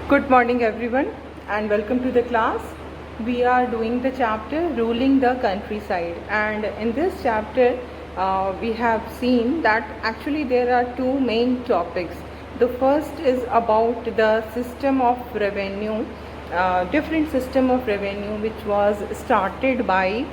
Good morning everyone and welcome to the class. We are doing the chapter Ruling the Countryside, and in this chapter we have seen that actually there are two main topics. The first is about the system of revenue, different system of revenue which was started by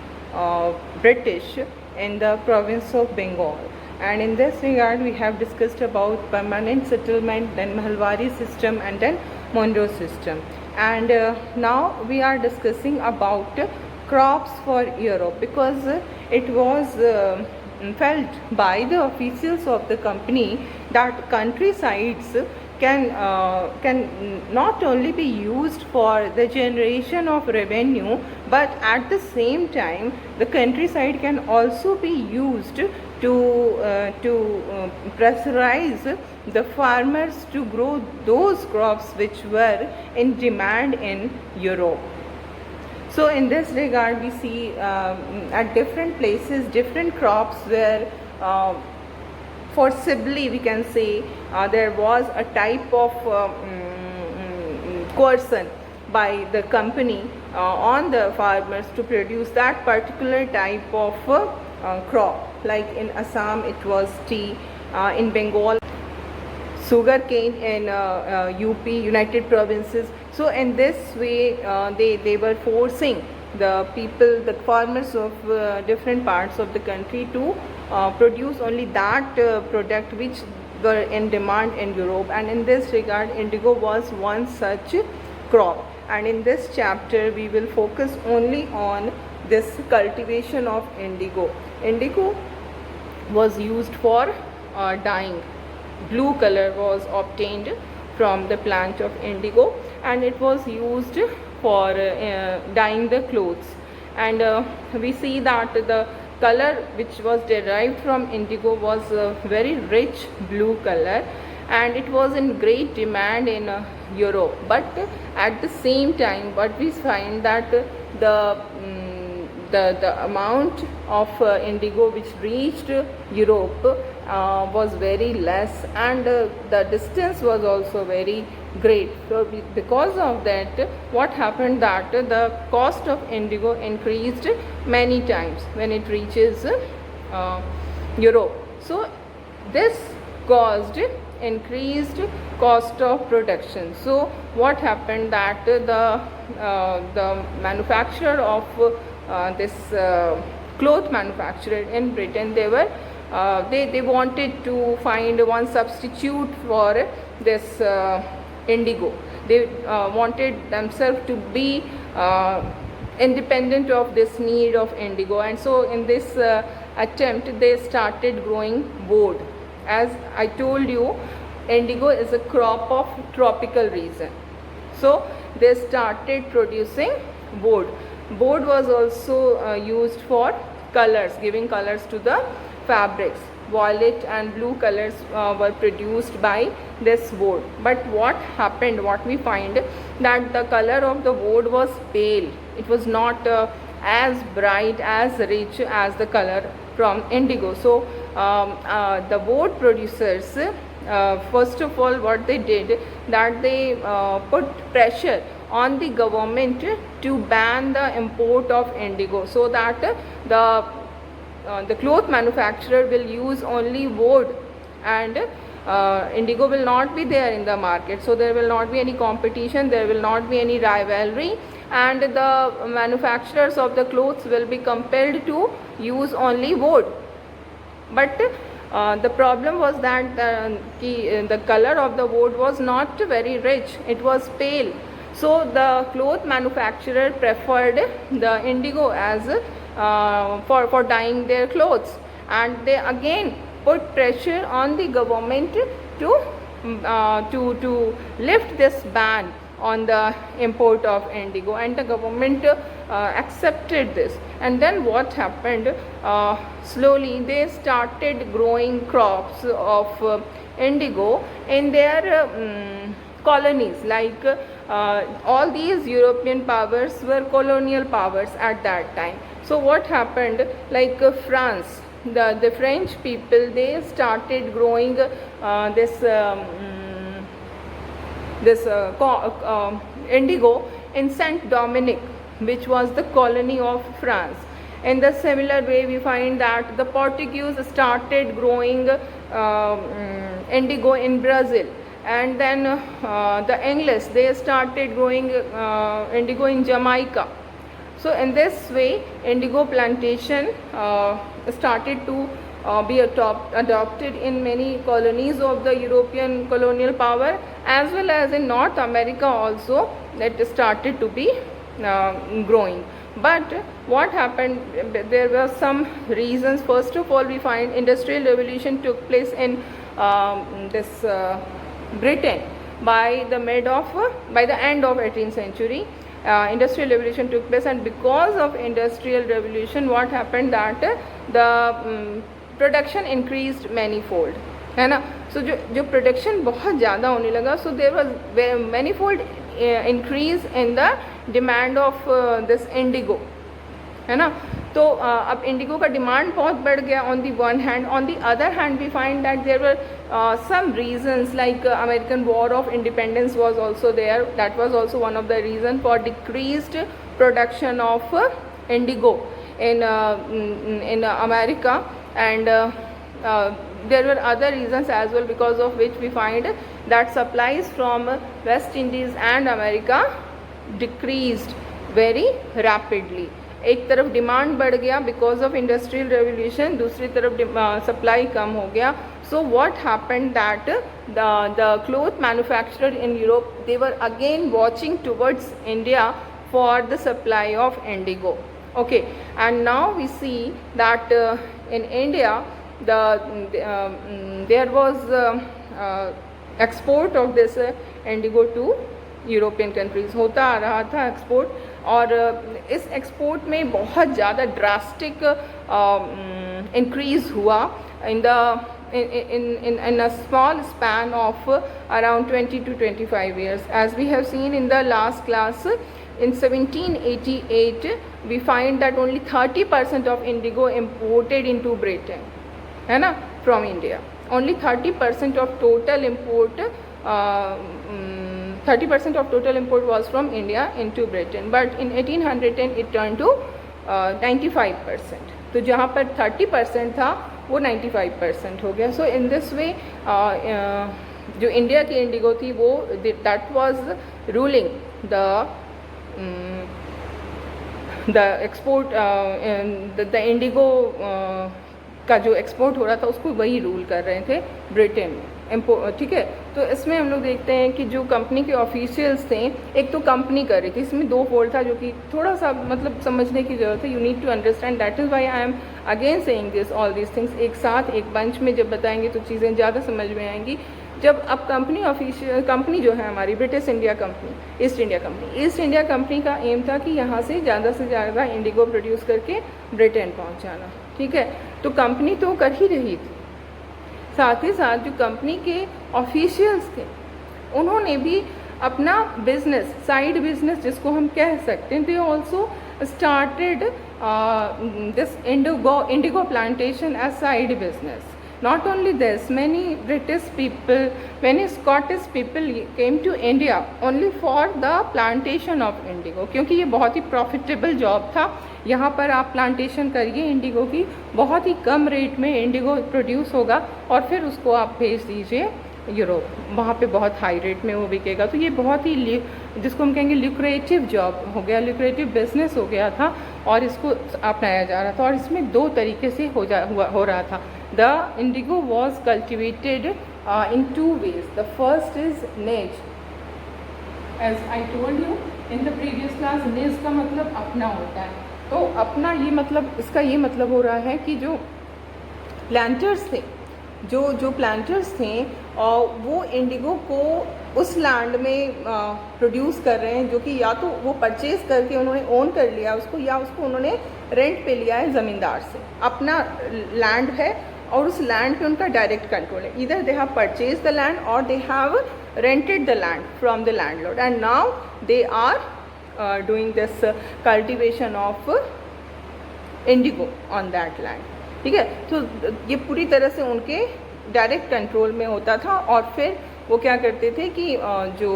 British in the province of Bengal. And in this regard we have discussed about permanent settlement, then Mahalwari system, and then Monroe system. And now we are discussing about crops for Europe, because it was felt by the officials of the company that countrysides can not only be used for the generation of revenue, but at the same time the countryside can also be used to pressurize the farmers to grow those crops which were in demand in Europe. So in this regard we see at different places different crops were forcibly, we can say, there was a type of coercion by the company on the farmers to produce that particular type of crop. Like in Assam it was tea, in Bengal sugarcane, in UP, United Provinces. So in this way they were forcing the people, the farmers of different parts of the country to produce only that product which were in demand in Europe. And in this regard indigo was one such crop. And in this chapter we will focus only on this cultivation of indigo. Indigo was used for dyeing. Blue color was obtained from the plant of indigo, and it was used for dyeing the clothes. And we see that the color which was derived from indigo was a very rich blue color, and it was in great demand in Europe. But at the same time what we find that the amount of indigo which reached Europe was very less, and the distance was also very great. So because of that, what happened that the cost of indigo increased many times when it reaches Europe. So this caused increased cost of production. So what happened that the manufacturer of this cloth manufacturer in Britain, they wanted to find one substitute for this indigo. They wanted themselves to be independent of this need of indigo, and so in this attempt they started growing woad. As I told you, indigo is a crop of tropical region, so they started producing woad. Woad was also used for colors, giving colors to the fabrics. Violet and blue colors were produced by this woad. But what happened, what we find, that the color of the woad was pale. It was not as bright, as rich as the color from indigo. So the woad producers, first of all what they did, that they put pressure on the government to ban the import of indigo, so that the cloth manufacturer will use only woad, and indigo will not be there in the market. So there will not be any competition, there will not be any rivalry, and the manufacturers of the clothes will be compelled to use only woad. But the problem was that the color of the woad was not very rich, it was pale. So the cloth manufacturer preferred the indigo as for dyeing their clothes, and they again put pressure on the government to lift this ban on the import of indigo, and the government accepted this. And then what happened, slowly they started growing crops of indigo in their colonies. Like all these European powers were colonial powers at that time. So what happened, like France, the French people, they started growing this this indigo in Saint Dominic, which was the colony of France. In the similar way, we find that the Portuguese started growing indigo in Brazil, and then the English, they started growing indigo in Jamaica. So in this way, indigo plantation started to be adopted in many colonies of the European colonial power, as well as in North America also, that started to be growing. But what happened, there were some reasons. First of all, we find industrial revolution took place in this Britain by the end of 18th century. Industrial revolution took place, and because of industrial revolution, what happened, that the production increased manifold, है ना. So जो production बहुत ज़्यादा होने लगा, so there was manifold increase in the demand of this indigo, है ना. तो अब इंडिगो का डिमांड बहुत बढ़ गया on the one hand. On the other hand, we find that there were some reasons, like American War of Independence was also there. That was also one of the reasons for decreased production of indigo in America, and there were other reasons as well, because of which we find that supplies from West Indies and America decreased very rapidly. एक तरफ demand बढ़ गया because of industrial revolution, दूसरी तरफ supply कम हो गया. So what happened that the cloth manufacturer in Europe, they were again watching towards India for the supply of Indigo. Okay, and now we see that in India there was export of this indigo to European countries होता आ रहा था export, और इस export में बहुत ज़्यादा drastic increase हुआ in a small span of around 20 to 25 years. As we have seen in the last class, in 1788 we find that only 30% of indigo imported into Britain, है ना, from India. Only 30% of total import 30% of total import was from India into Britain, but in 1810 it turned to 95%. तो जहाँ पर 30% था वो 95% हो गया. सो in this way जो इंडिया की इंडिगो थी वो that was ruling the export, the Indigo का जो एक्सपोर्ट हो रहा था उसको वही रूल कर रहे थे ब्रिटेन में. ठीक है, तो इसमें हम लोग देखते हैं कि जो कंपनी के ऑफिशियल्स थे, एक तो कंपनी कर रही थी, इसमें दो फोल्ड था जो कि थोड़ा सा मतलब समझने की ज़रूरत है. You need to understand, that is why I am again saying this all these things. एक साथ एक बंच में जब बताएंगे तो चीज़ें ज़्यादा समझ में आएंगी. जब अब कंपनी जो है हमारी British India company, east India company का एम था कि यहाँ से ज़्यादा इंडिगो प्रोड्यूस करके ब्रिटेन पहुँचाना. ठीक है, तो कंपनी तो कर ही रही थी, साथ ही साथ जो कंपनी के ऑफिशियल्स थे उन्होंने भी अपना बिजनेस, साइड बिजनेस जिसको हम कह सकते हैं, they also started this indigo plantation as side business. Not only this, many British people, many Scottish people came to India only for the plantation of indigo, क्योंकि ये बहुत ही प्रॉफिटेबल जॉब था. यहाँ पर आप प्लांटेशन करिए इंडिगो की, बहुत ही कम रेट में इंडिगो प्रोड्यूस होगा और फिर उसको आप भेज दीजिए यूरोप, वहाँ पे बहुत हाई रेट में वो बिकेगा. तो ये बहुत ही जिसको हम कहेंगे ल्यूक्रेटिव जॉब हो गया, ल्यूक्रेटिव बिजनेस हो गया था और इसको अपनाया जा रहा था. और इसमें दो तरीके से हो रहा था. The indigo was cultivated in two ways. The first is niche. As I told you in the previous class, niche का मतलब अपना होता है. तो अपना ये मतलब, इसका ये मतलब हो रहा है कि जो प्लांटर्स थे, जो प्लांटर्स थे वो इंडिगो को उस लैंड में प्रोड्यूस कर रहे हैं जो कि या तो वो परचेज करके उन्होंने ओन कर लिया उसको, या उसको उन्होंने रेंट पे लिया है ज़मींदार से. अपना लैंड है और उस लैंड पे उनका डायरेक्ट कंट्रोल है. इधर they have purchase the land और they have rented the land from the landlord, and now they are doing this cultivation of indigo on that land. ठीक है, तो ये पूरी तरह से उनके डायरेक्ट कंट्रोल में होता था और फिर वो क्या करते थे कि जो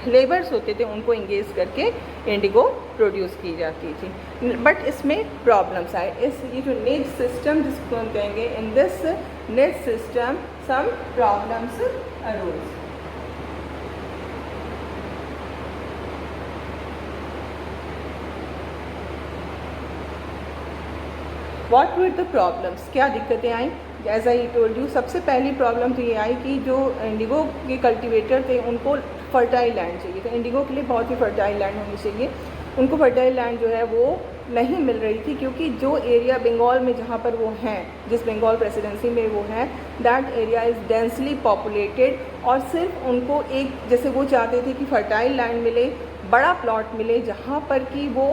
लेबर्स होते थे उनको इंगेज करके इंडिगो प्रोड्यूस की जाती थी। बट इसमें प्रॉब्लम्स आए। इस ये जो निज सिस्टम जिसको हम कहेंगे, इन दिस निज system some problems arose. What were the problems? क्या दिक्कतें आई? As I told you, सबसे पहली प्रॉब्लम तो ये आई कि जो इंडिगो के कल्टीवेटर थे उनको फर्टाइल लैंड चाहिए था। इंडिगो के लिए बहुत ही फर्टाइल लैंड होनी चाहिए। उनको फर्टाइल लैंड जो है वो नहीं मिल रही थी, क्योंकि जो एरिया बंगाल में जहाँ पर वो हैं, जिस बंगाल प्रेसिडेंसी में वो हैं, that area is densely populated. और सिर्फ उनको एक, जैसे वो चाहते थे कि फर्टाइल लैंड मिले, बड़ा प्लॉट मिले जहाँ पर कि वो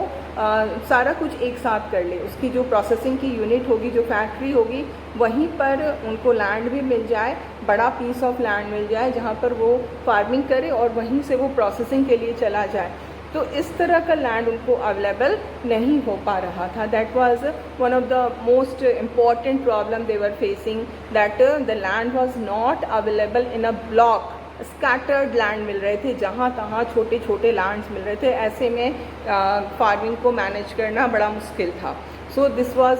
सारा कुछ एक साथ कर ले। उसकी जो प्रोसेसिंग की यूनिट होगी, जो फैक्ट्री होगी, वहीं पर उनको लैंड भी मिल जाए, बड़ा पीस ऑफ लैंड मिल जाए जहाँ पर वो फार्मिंग करे और वहीं से वो प्रोसेसिंग के लिए चला जाए। तो इस तरह का लैंड उनको अवेलेबल नहीं हो पा रहा था। That was one of the most important problem they were facing, that the land was not available in a block. Scattered land मिल रहे थे, जहाँ तहाँ छोटे छोटे लैंड्स मिल रहे थे। ऐसे में फार्मिंग को मैनेज करना बड़ा मुश्किल था। So this was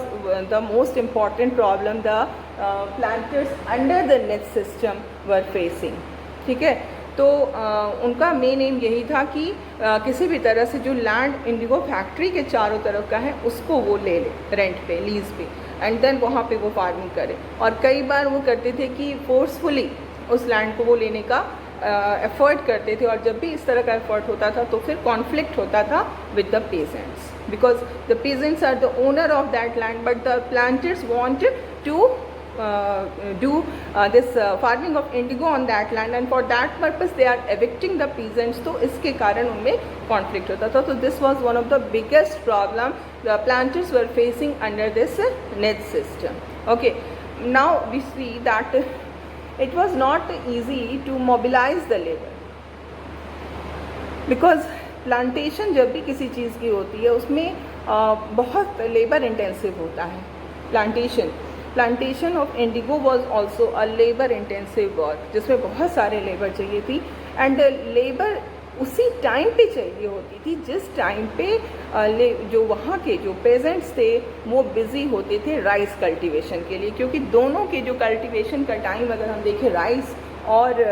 the most important problem the planters under the निच सिस्टम वर फेसिंग। ठीक है, तो उनका मेन एम यही था कि किसी भी तरह से जो लैंड इंडिगो फैक्ट्री के चारों तरफ का है उसको वो ले ले रेंट पे, लीज पे, एंड देन वहाँ पे वो फार्मिंग करे। और कई बार वो करते थे कि फोर्सफुली उस लैंड को वो लेने का एफर्ट करते थे। और जब भी इस तरह का एफर्ट होता था तो फिर कॉन्फ्लिक्ट होता था with the peasants, because the peasants are the owner of that land, but the planters want to do this farming of indigo on that land, and for that purpose they are evicting the peasants. तो इसके कारण उनमें conflict होता था। तो this was one of the biggest problem the planters were facing under this niche system. Okay, now we see that it was not easy to mobilize the labor, because plantation जब भी किसी चीज़ की होती है उसमें बहुत लेबर इंटेंसिव होता है। Plantation of Indigo was also a labour intensive work, जिसमें बहुत सारे लेबर चाहिए थी। एंड लेबर उसी टाइम पे चाहिए होती थी जिस टाइम पे जो वहाँ के जो पेजेंट्स थे वो बिज़ी होते थे राइस कल्टीवेशन के लिए, क्योंकि दोनों के जो कल्टीवेशन का टाइम अगर हम देखें राइस और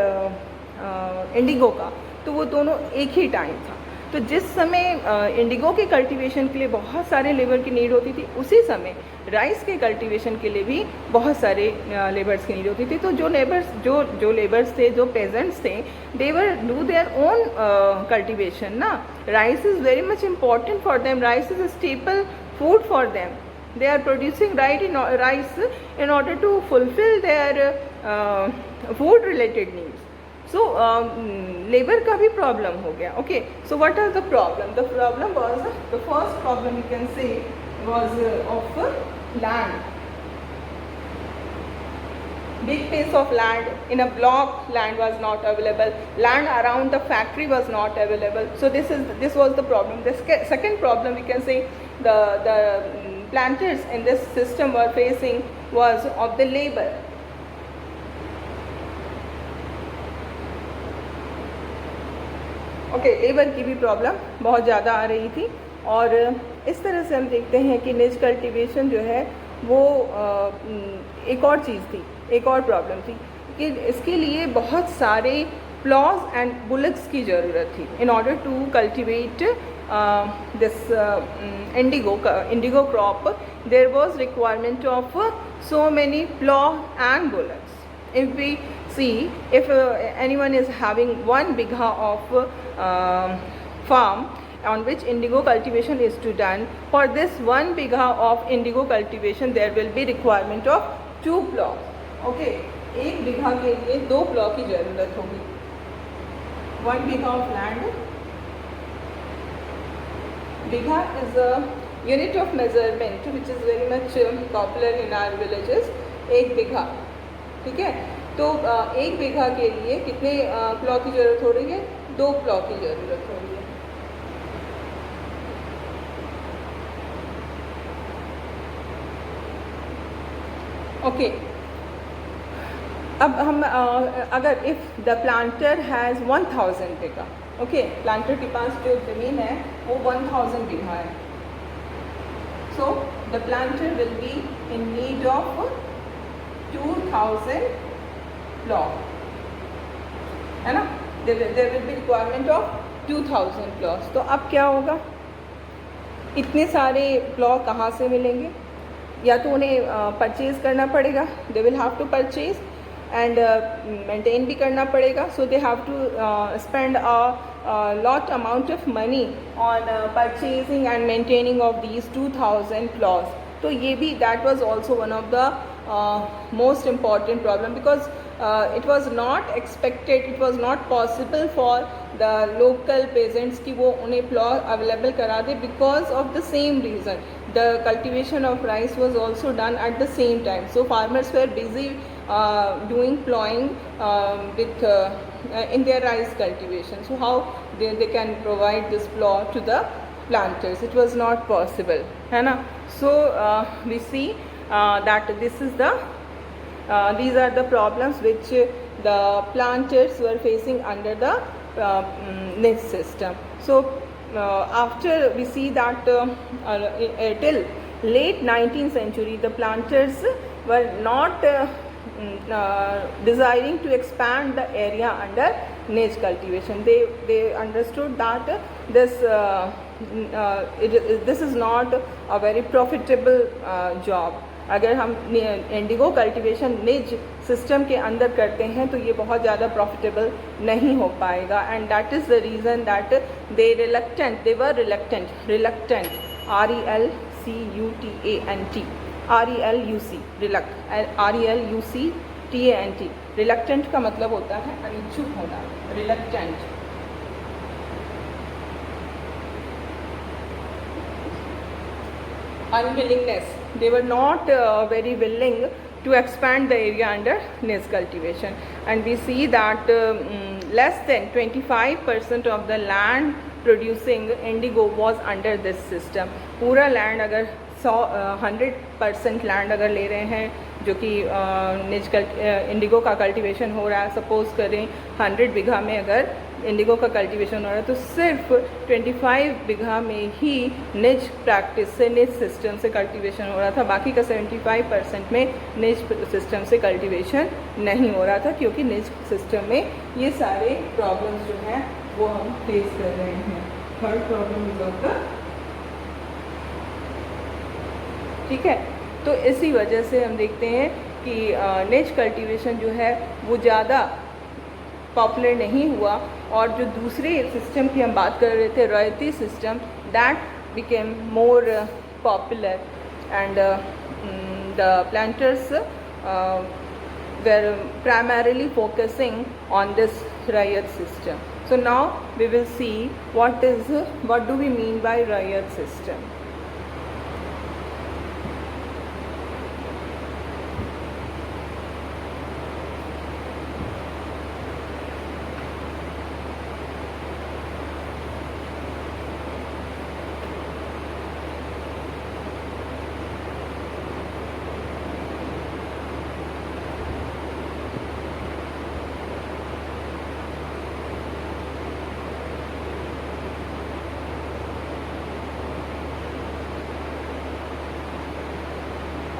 इंडिगो का, तो वो दोनों एक ही टाइम था। तो जिस समय इंडिगो के कल्टीवेशन के लिए बहुत सारे लेबर की नीड होती थी, उसी समय राइस के कल्टीवेशन के लिए भी बहुत सारे लेबर्स की नीड होती थी। तो जो लेबर्स थे, जो पेजेंट्स थे, दे वर डू देयर ओन कल्टीवेशन ना। Rice is very much important for them, rice is a staple food for them. They are producing rice in order to fulfill their food related needs. So labor का भी problem हो गया. Okay, so what are the problem? The problem was, the first problem you can say was of land. Big piece of land in a block, land was not available. Land around the factory was not available. So this was the problem. The second problem we can say the planters in this system were facing was of the labor. Okay, labour की भी problem बहुत ज़्यादा आ रही थी। और इस तरह से हम देखते हैं कि निज कल्टीवेशन जो है वो एक और चीज़ थी, एक और प्रॉब्लम थी कि इसके लिए बहुत सारे प्लॉज एंड बुलेट्स की ज़रूरत थी in order to cultivate this indigo crop. There was requirement of so many plow and bullets. If we see, if anyone is having 1 bigha of farm on which indigo cultivation is to done, for this 1 bigha of indigo cultivation there will be requirement of 2 plows. Okay, 1 बीघा के लिए 2 plough की ज़रूरत होगी. 1 बीघा of land. Bigha is a unit of measurement which is very much popular in our villages. 1 बीघा, ठीक है. तो 1 बीघा के लिए कितने प्लॉ की ज़रूरत हो रही है? 2 प्लॉ की ज़रूरत हो रही है. ओके, अब हम अगर if the planter has 1000 bigha, okay, planter के पास जो ज़मीन है वो 1000 बीघा है, so the planter will be in need of 2000 plot, है ना, there will be requirement of 2000 plots. तो अब क्या होगा, इतने सारे प्लॉट कहाँ से मिलेंगे, या तो उन्हें परचेज़ करना पड़ेगा, they will have to purchase and maintain भी करना पड़ेगा, so they have to spend a lot amount of money on purchasing and maintaining of these 2000 plots. तो ये भी that was also one of the most important problem, because it was not expected, it was not possible for the local peasants कि वो उन्हें plot available करा दे, because of the same reason the cultivation of rice was also done at the same time, so farmers were busy doing plowing with in their rice cultivation, so how they can provide this plow to the planters, it was not possible, है ना। So we see that this is the these are the problems which the planters were facing under the niche system. So after we see that till late 19th century the planters were not desiring to expand the area under niche cultivation. They understood that this this is not a very profitable job. अगर हम Indigo cultivation निज system के अंदर करते हैं तो ये बहुत ज़्यादा प्रॉफिटेबल नहीं हो पाएगा, and that is the reason that they were reluctant RELUCTANT reluctant का मतलब होता है अनिच्छुक होना, reluctant, unwillingness, they were not very willing to expand the area under niche cultivation, and we see that less than 25% of the land producing indigo was under this system. पूरा land अगर 100% land अगर ले रहे हैं जो कि Indigo का cultivation हो रहा है, सपोज़ करें 100 बीघा में अगर इंडिगो का कल्टीवेशन हो रहा है तो सिर्फ 25 बीघा में ही निज प्रैक्टिस से, निज सिस्टम से कल्टीवेशन हो रहा था, बाकी का 75% में निज सिस्टम से कल्टीवेशन नहीं हो रहा था, क्योंकि निज सिस्टम में ये सारे प्रॉब्लम्स जो हैं वो हम फेस कर रहे हैं। Third problem is of the, ठीक है, तो इसी वजह से हम देखते हैं कि निज कल्टीवेशन जो है वो ज़्यादा पॉपुलर नहीं हुआ, और जो दूसरे सिस्टम की हम बात कर रहे थे, royalty system, that became more popular, and the planters were primarily focusing on this Rayat system. So now we will see what do we mean by Rayat system.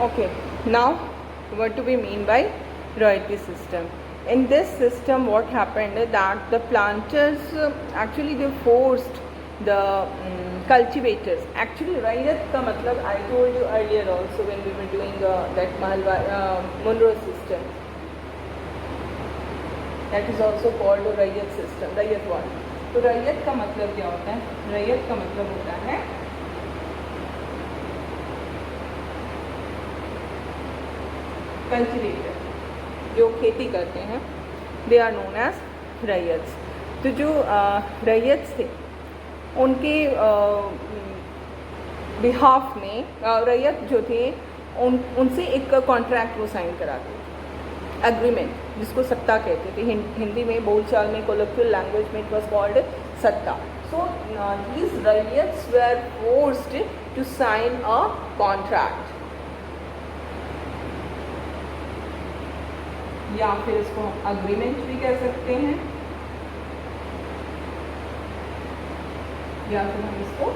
Okay, now what do we mean by royalty system? In this system what happened that the planters actually they forced the cultivators. Actually rayat ka matlab I told you earlier also when we were doing that Monroe system, that is also called rayat system, rayat one. तो रैयत का मतलब क्या होता है? रैयत का मतलब होता है कल्टिवेटर, जो खेती करते हैं, दे आर नोन एज रैयत्स। तो जो रैयत्स थे उनके बिहाफ में रैयत जो थे उनसे एक कॉन्ट्रैक्ट वो साइन कराते थे, एग्रीमेंट, जिसको सत्ता कहते थे। हिंदी में बोलचाल में कोलोक्वियल लैंग्वेज में इट वाज कॉल्ड सत्ता। So these ryots were forced to sign a contract. या फिर इसको हम अग्रीमेंट भी कह सकते हैं, या फिर हम इसको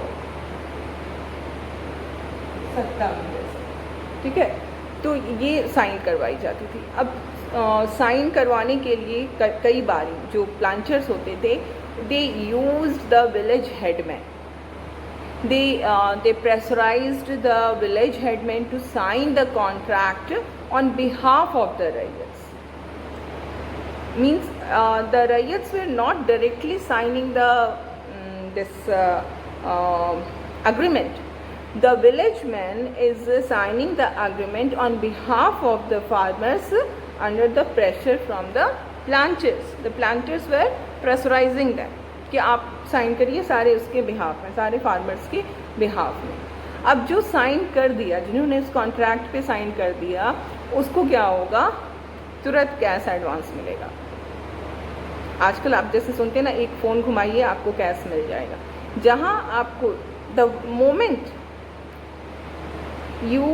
सत्ता भी कह सकते हैं। ठीक है, तो ये साइन करवाई जाती थी। अब साइन करवाने के लिए कई बार जो प्लांटर्स होते थे, they used the village headman, they pressurized the village headman to sign the contract on behalf of the rayats. Means the rayats were not directly signing the this agreement. The village man is signing the agreement on behalf of the farmers under the pressure from the planters. The planters were pressurizing them कि आप sign करिए सारे उसके behalf में, सारे farmers के behalf में। अब जो साइन कर दिया, जिन्होंने इस कॉन्ट्रैक्ट पे साइन कर दिया, उसको क्या होगा, तुरंत कैश एडवांस मिलेगा। आजकल आप जैसे सुनते हैं ना, एक फ़ोन घुमाइए आपको कैश मिल जाएगा। जहां आपको the moment you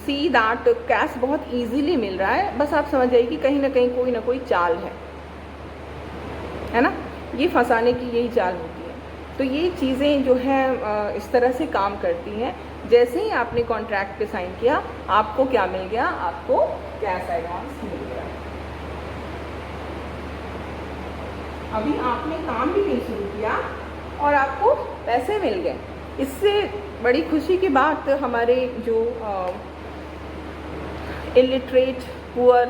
see that cash बहुत ईजीली मिल रहा है, बस आप समझ जाइए कि कहीं ना कोई चाल है ना, ये फंसाने की यही चाल होती है। तो ये चीज़ें जो हैं इस तरह से काम करती हैं। जैसे ही आपने कॉन्ट्रैक्ट पे साइन किया, आपको क्या मिल गया, आपको कैश एडवांस मिल गया। अभी आपने काम भी नहीं शुरू किया और आपको पैसे मिल गए। इससे बड़ी खुशी की बात हमारे जो इलिटरेट पुअर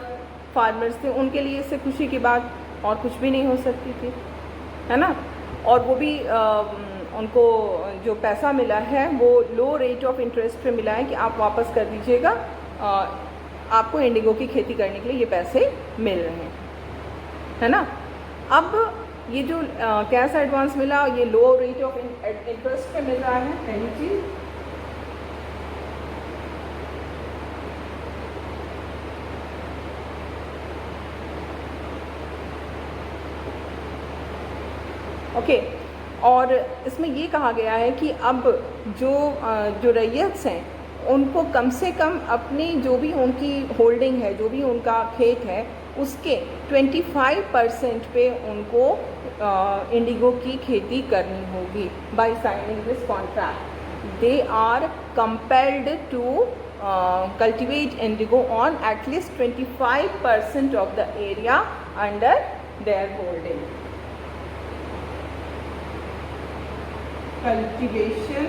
फार्मर्स थे, उनके लिए इससे खुशी की बात और कुछ भी नहीं हो सकती थी, है ना। और वो भी उनको जो पैसा मिला है वो लो रेट ऑफ इंटरेस्ट पे मिला है कि आप वापस कर दीजिएगा, आपको इंडिगो की खेती करने के लिए ये पैसे मिल रहे हैं, है ना। अब ये जो कैश एडवांस मिला, ये लो रेट ऑफ इंटरेस्ट पे मिल रहा है, पहली चीज़। ओके, और इसमें ये कहा गया है कि अब जो रैयत्स हैं, उनको कम से कम अपनी जो भी उनकी होल्डिंग है, जो भी उनका खेत है, उसके 25% पे उनको इंडिगो की खेती करनी होगी। By signing this contract they are compelled to cultivate indigo on at least 25% of the area under their holding. Cultivation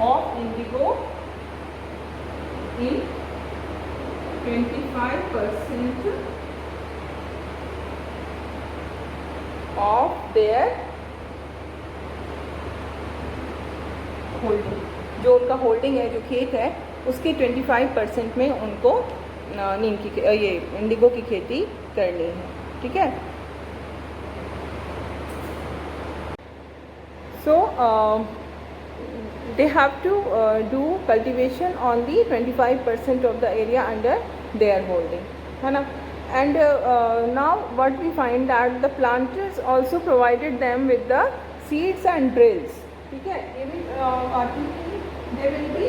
of indigo in 25% of their holding. जो उनका होल्डिंग है, जो खेत है, उसके 25% में उनको नीम की ये इंडिगो की खेती करनी है। ठीक है, सो they have to do cultivation on the 25% of the area under their holding, है ना। And now what we find that the planters also provided them with the seeds and drills। ठीक है, ये भी they will be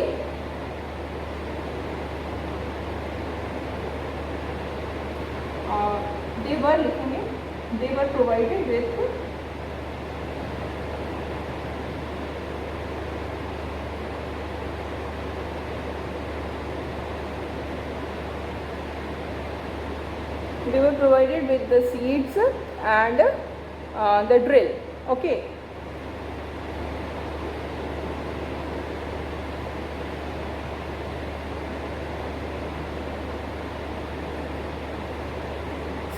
they were provided with the seeds and the drill। okay,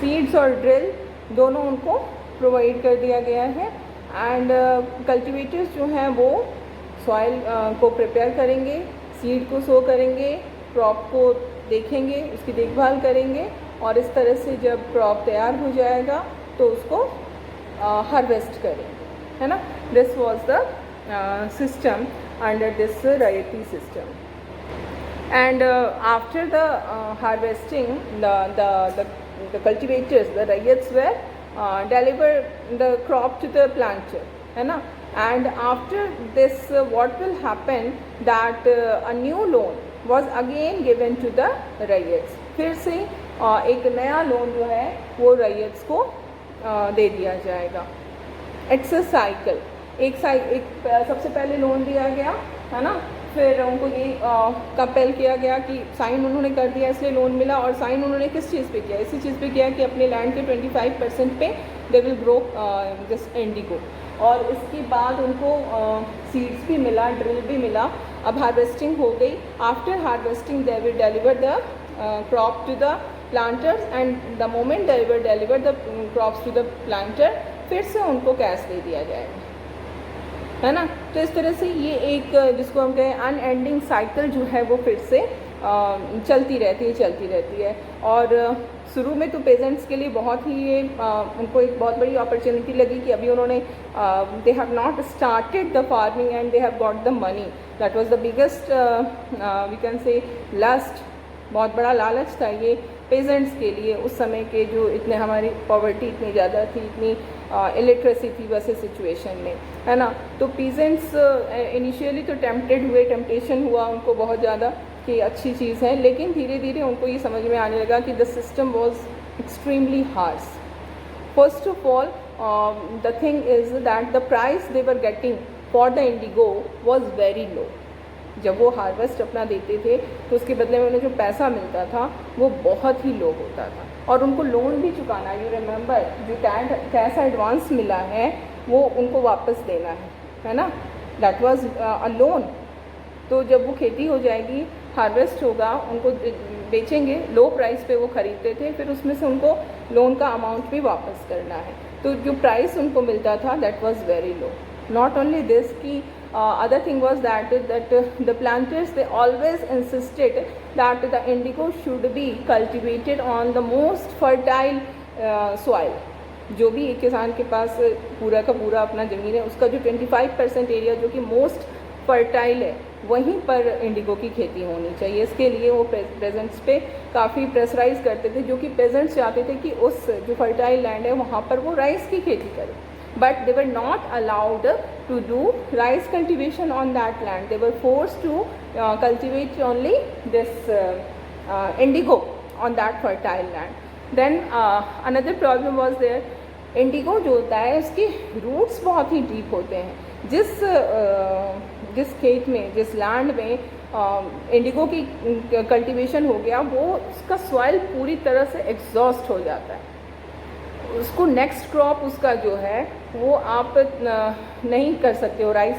seeds और drill दोनों उनको provide कर दिया गया है। एंड कल्टीवेटर्स जो हैं वो सॉइल को प्रिपेयर करेंगे, सीड को सो करेंगे, क्रॉप को देखेंगे, उसकी देखभाल करेंगे, और इस तरह से जब क्रॉप तैयार हो जाएगा तो उसको हार्वेस्ट करेंगे, है ना। This was the system under this royalty system. And after the harvesting, the cultivators, the ryots were deliver the crop to the planter, है ना। and after this what will happen that a new loan was again given to the riots. फिर से एक नया loan जो है वो रैयट्स को दे दिया जाएगा. It's a cycle. एक सबसे पहले लोन दिया गया है ना, फिर उनको ये कंपेल किया गया कि साइन उन्होंने कर दिया इसलिए लोन मिला, और साइन उन्होंने किस चीज़ पे किया, इसी चीज़ पे किया कि अपने लैंड के 25% पे they will grow this Indigo. और इसके बाद उनको सीड्स भी मिला, ड्रिल भी मिला. अब हार्वेस्टिंग हो गई. After harvesting they will deliver the crop to the planters, and the moment they will deliver the crops to the planter, फिर से उनको कैश दे दिया जाएगा, है ना. तो इस तरह से ये एक जिसको हम कहें अनएंडिंग साइकिल जो है वो फिर से चलती रहती है. और शुरू में तो पेजेंट्स के लिए बहुत ही ये उनको एक बहुत बड़ी अपॉर्चुनिटी लगी कि अभी उन्होंने they have not started the farming and they have got the money. That was the biggest we can say lust. बहुत बड़ा लालच था ये पेजेंट्स के लिए उस समय के, जो इतने हमारी पॉवर्टी इतनी ज़्यादा थी, इतनी इलिटरेसी थी वैसे सिचुएशन में, है ना. तो पीजेंट्स इनिशियली तो टेम्पटेशन हुआ उनको बहुत ज़्यादा कि अच्छी चीज़ है, लेकिन धीरे धीरे उनको ये समझ में आने लगा कि the system was extremely harsh. First of all the thing is that the price they were getting for the Indigo was very low. जब वो हार्वेस्ट अपना देते थे तो उसके बदले में उन्हें जो पैसा मिलता था वो बहुत ही लो होता था, और उनको लोन भी चुकाना, यू रिमेंबर, जो कैश एडवांस मिला है वो उनको वापस देना है ना. That was a loan. तो जब वो खेती हो जाएगी, हार्वेस्ट होगा, उनको बेचेंगे, लो प्राइस पे वो ख़रीदते थे, फिर उसमें से उनको लोन का अमाउंट भी वापस करना है. तो जो प्राइस उनको मिलता था that was very low. Not only this कि other thing was that the planters, they always insisted that the indigo should be cultivated on the most fertile soil. जो भी एक किसान के पास पूरा का पूरा अपना ज़मीन है, उसका जो 25% एरिया जो कि मोस्ट फर्टाइल है, वहीं पर इंडिगो की खेती होनी चाहिए. इसके लिए वो प्रेजेंट्स पे काफ़ी प्रेशराइज करते थे, जो कि पेजेंट्स चाहते थे कि उस जो फर्टाइल लैंड है वहाँ पर वो राइस की खेती करें. But they were not allowed to do rice cultivation on that land. They were forced to cultivate only this indigo on that fertile land. Then another problem was there. Indigo जो होता है उसके roots बहुत ही deep होते हैं. जिस खेत में, जिस लैंड में इंडिगो की कल्टीवेशन हो गया, वो उसका सॉइल पूरी तरह से एग्जॉस्ट हो जाता है. उसको नेक्स्ट क्रॉप उसका जो है वो आप नहीं कर सकते हो, राइस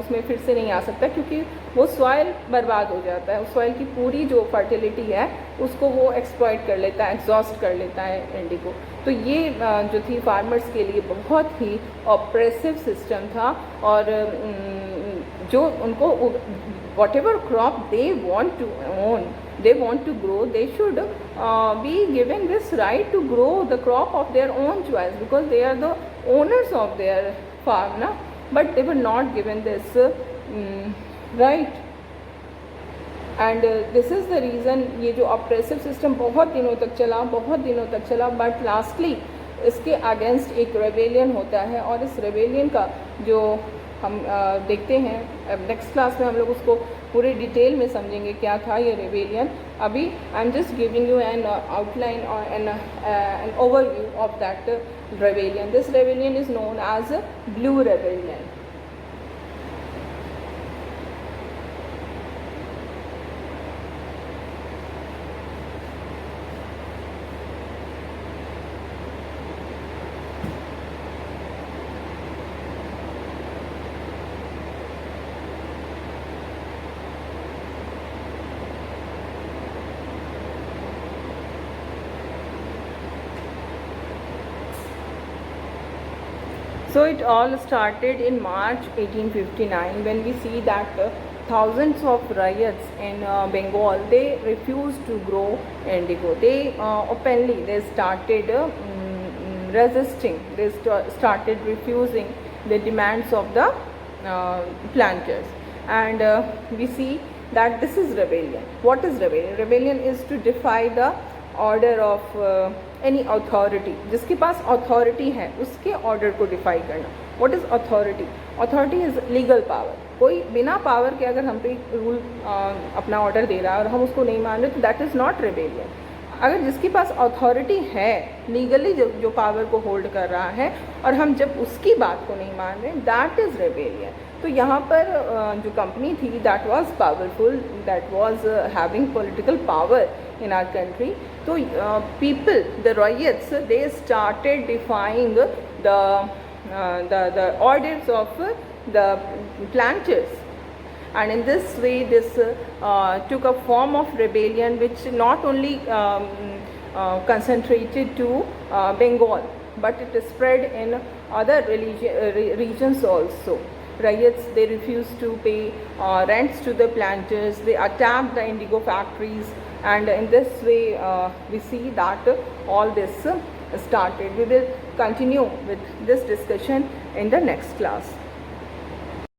उसमें फिर से नहीं आ सकता, क्योंकि वो सॉइल बर्बाद हो जाता है. उस सॉइल की पूरी जो फर्टिलिटी है उसको वो एक्सप्लॉइट कर लेता है, एग्जॉस्ट कर लेता है इंडिगो. तो ये जो थी फार्मर्स के लिए बहुत ही ऑप्रेसिव सिस्टम था, और जो उनको whatever crop they want to own, they want to grow, they should be given this right to grow the crop of their own choice, because they are the owners of their farm, na. But they were not given this right. And this is the reason ये जो oppressive system बहुत दिनों तक चला, but lastly इसके against एक rebellion होता है, और इस रेबेलियन का जो हम देखते हैं नेक्स्ट क्लास में हम लोग उसको पूरे डिटेल में समझेंगे क्या था ये रेबेलियन. अभी I am just giving you an outline और an overview of that rebellion. This rebellion is known as blue rebellion. So it all started in March 1859 when we see that thousands of riots in Bengal, they refused to grow indigo. They openly they started resisting, they started refusing the demands of the planters. And we see that this is rebellion. What is rebellion? Rebellion is to defy the order of any authority. जिसके पास authority है उसके order को DeFi करना, What is authority? Authority is legal power. कोई बिना power के अगर हम पे रूल अपना ऑर्डर दे रहा है और हम उसको नहीं मान रहे तो दैट इज़ नॉट रिबेलियन. अगर जिसके पास अथॉरिटी है लीगली जो पावर को होल्ड कर रहा है और हम जब उसकी बात को नहीं मान रहे, दैट इज़ रेबेलियन. तो यहाँ पर जो कंपनी थी that was powerful, that was having political power in our country. So people, the riots, they started defying the orders of the planters, and in this way this took a form of rebellion which not only concentrated to Bengal, but it spread in other regions also. Riots, they refused to pay rents to the planters, they attacked the indigo factories, and in this way we see that all this started. We will continue with this discussion in the next class.